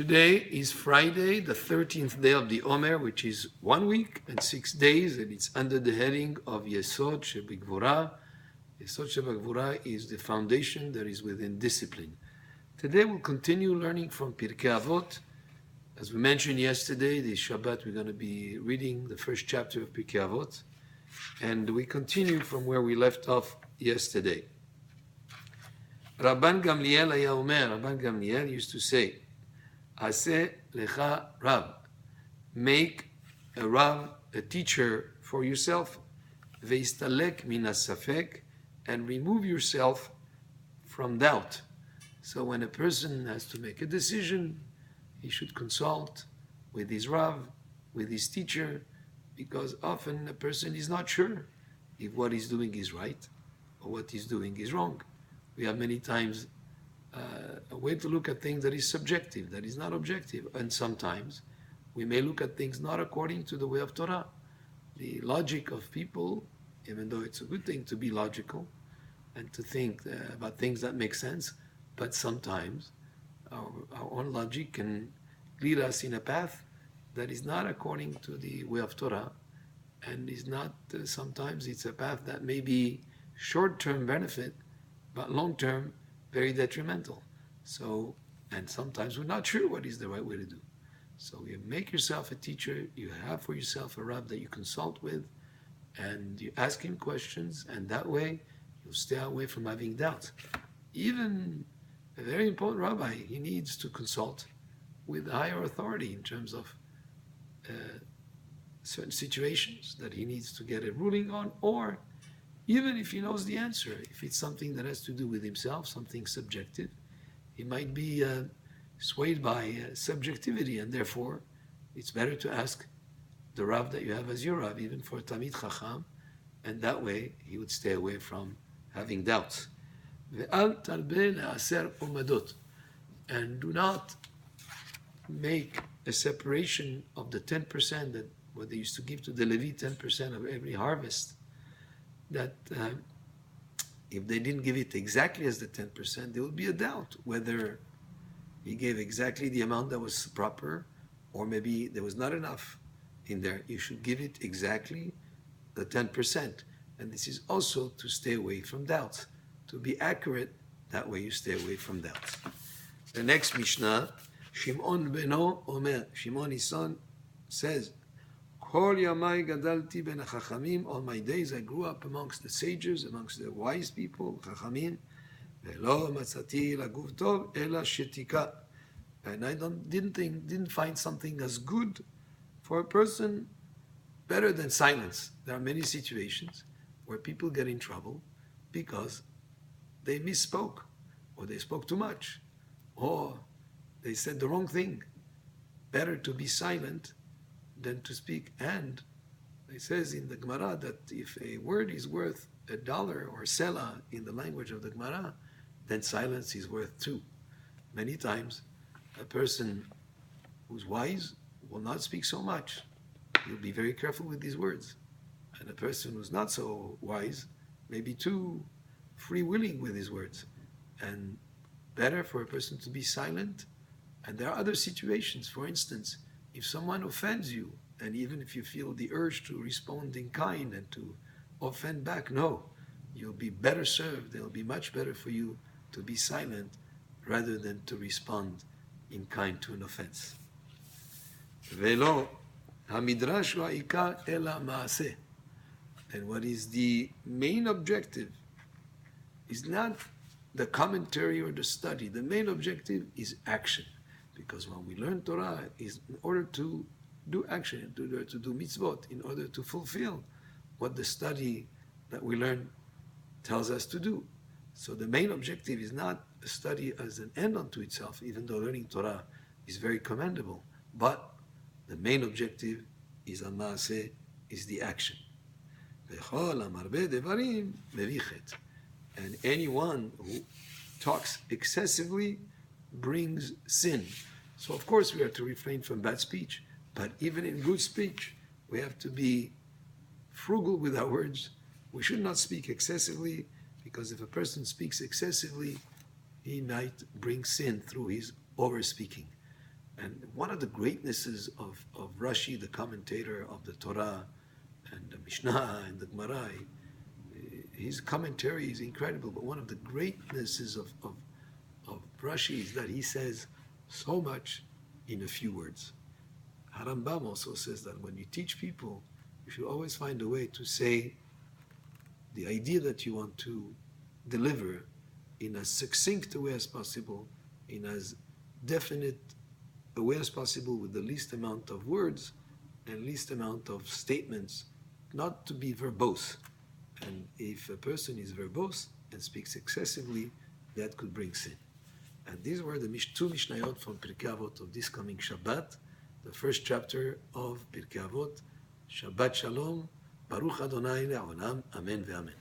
Today is Friday, the 13th day of the Omer, which is 1 week and 6 days, and it's under the heading of Yesod Shebigvura. Yesod Shebigvura is the foundation that is within discipline. Today we'll continue learning from Pirkei Avot. As we mentioned yesterday, this Shabbat we're going to be reading the first chapter of Pirkei Avot, and we continue from where we left off yesterday. Rabban Gamliel haya Omer, Rabban Gamliel used to say, Aseh lecha Rab, make a Rab, a teacher for yourself, veistalek min hasafek, and remove yourself from doubt. So when a person has to make a decision, he should consult with his Rav, with his teacher, because often a person is not sure if what he's doing is right or what he's doing is wrong. We have many times a way to look at things that is subjective, that is not objective. And sometimes we may look at things not according to the way of Torah. The logic of people, even though it's a good thing to be logical and to think about things that make sense, but sometimes our own logic can lead us in a path that is not according to the way of Torah, and is not, sometimes it's a path that may be short-term benefit, but long-term very detrimental. So, and sometimes we're not sure what is the right way to do. So you make yourself a teacher, you have for yourself a Rab that you consult with, and you ask him questions, and that way you'll stay away from having doubts. Even a very important rabbi, he needs to consult with a higher authority in terms of certain situations that he needs to get a ruling on, or even if he knows the answer, if it's something that has to do with himself, something subjective, he might be swayed by subjectivity, and therefore it's better to ask the Rav that you have as your Rav, even for Tamid Chacham, and that way he would stay away from having doubts. Ve'al talbe le'aser umadot, and do not make a separation of the 10% that what they used to give to the Levi, 10% of every harvest, that if they didn't give it exactly as the 10%, there would be a doubt whether he gave exactly the amount that was proper, or maybe there was not enough in there. You should give it exactly the 10%. And this is also to stay away from doubts. To be accurate, that way you stay away from doubts. The next Mishnah, Shimon beno Omer, Shimon his son says, Kol yamai gadalti ben chachamim. All my days I grew up amongst the sages, amongst the wise people, chachamim. Ve'lo matzati laguv tov ela shetika. And I didn't find something as good for a person better than silence. There are many situations where people get in trouble because they misspoke, or they spoke too much, or they said the wrong thing. Better to be silent than to speak. And it says in the Gemara that if a word is worth $1 or sela in the language of the Gemara, then silence is worth 2. Many times a person who's wise will not speak so much. He'll be very careful with his words. And a person who's not so wise may be too free-willing with his words. And better for a person to be silent. And there are other situations. For instance, if someone offends you, and even if you feel the urge to respond in kind and to offend back, no, you'll be better served. It'll be much better for you to be silent rather than to respond in kind to an offense. Velo hamidrash ha'ikar ela ma'aseh. And what is the main objective is not the commentary or the study. The main objective is action. Because when we learn Torah, is in order to do action, in order to do mitzvot, in order to fulfill what the study that we learn tells us to do. So the main objective is not a study as an end unto itself, even though learning Torah is very commendable. But the main objective is al-ma'aseh, is the action. And anyone who talks excessively brings sin. So of course we are to refrain from bad speech, but even in good speech, we have to be frugal with our words. We should not speak excessively, because if a person speaks excessively, he might bring sin through his over-speaking. And one of the greatnesses of Rashi, the commentator of the Torah and the Mishnah and the Gemara, his commentary is incredible, but one of the greatnesses of Rashi is that he says so much in a few words. Harambam also says that when you teach people, you should always find a way to say the idea that you want to deliver in as succinct a way as possible, in as definite a way as possible, with the least amount of words and least amount of statements, not to be verbose. And if a person is verbose and speaks excessively, that could bring sin. And these were the two Mishnayot from Pirkei Avot of this coming Shabbat, the first chapter of Pirkei Avot. Shabbat Shalom, Baruch Adonai Le'olam, Amen ve'amen.